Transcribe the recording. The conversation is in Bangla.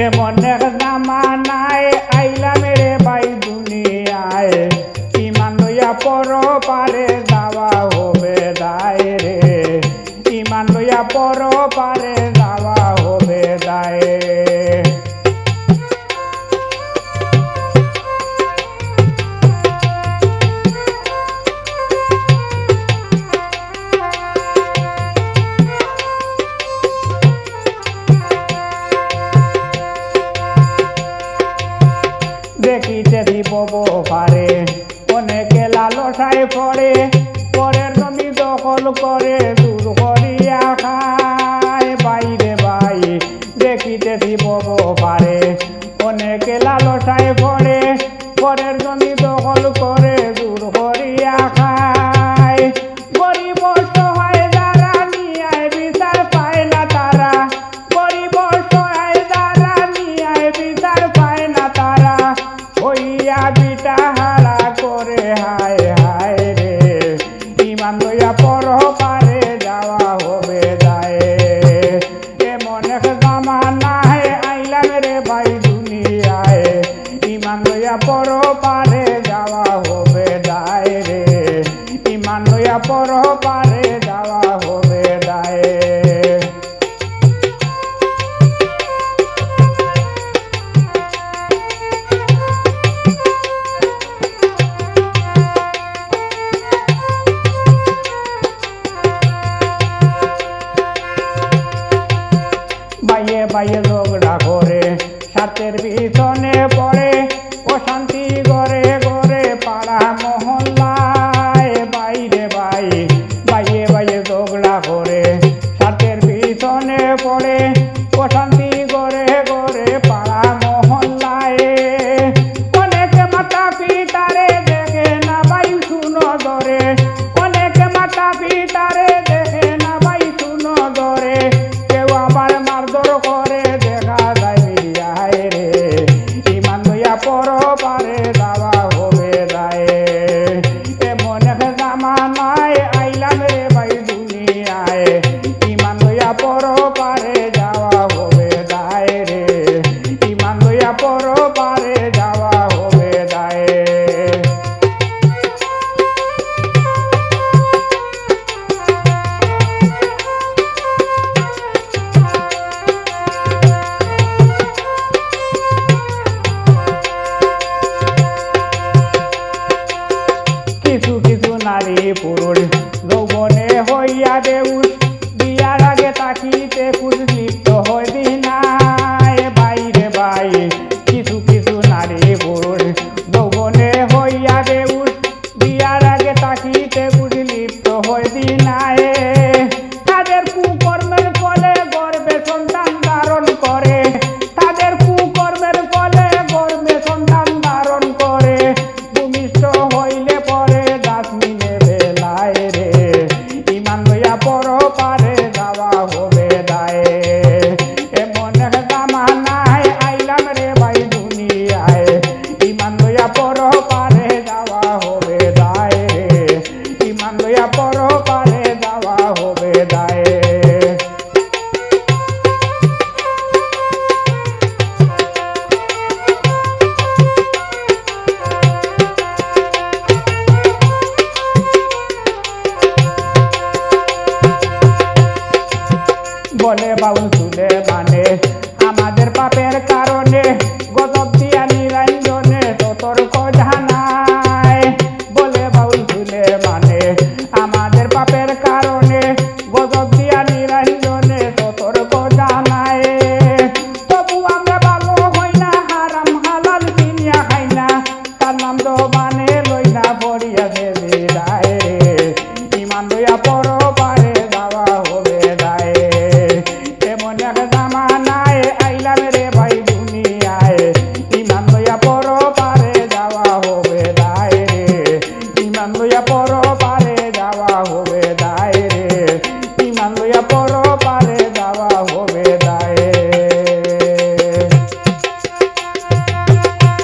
এমন এক জামানায় আইলাম রে ভাই দুনিয়ায়, ইমান লইয়া পর পারে যাওয়া হবে দায় রে, ইমান লইয়া পর পারে যাওয়া হবে দায়। দেখিতে দিব পারে অনেকে লালসায় পড়ে, পরের জমি দখল করে দূর করিয়া খায় বাইরে ভাই। দেখিতে দিব পারে অনেকে লালসায় পড়ে, পরের জমি দখল করে দূর করিয়া খায়। গরিব সহায় যারা নিয়ায় বিচার পায় না তারা, গরিব সহায় যারা নিয়ায় বিচার পায় না তারা, হইয়া বিটা হারা করে হায় হায় রে, ইমান লইয়া পর পারে যাওয়া হবে দায়। এমন এক জামানায় আইলাম রে ভাই দুনিয়ায়, ইমান লইয়া পর পারে যাওয়া হবে দায় রে, ইমান লইয়া পর পারে যাওয়া হবে দায়। বাইয়ে বাইয়ে ঝগড়া করে স্বার্থের পিছনে পড়ে, অশান্তি ঘরে ঘরে পাড়া মহল্লায় বাইরে ভাই। বাইয়ে বাইয়ে ঝগড়া করে স্বার্থের পিছনে পড়ে, অশান্তি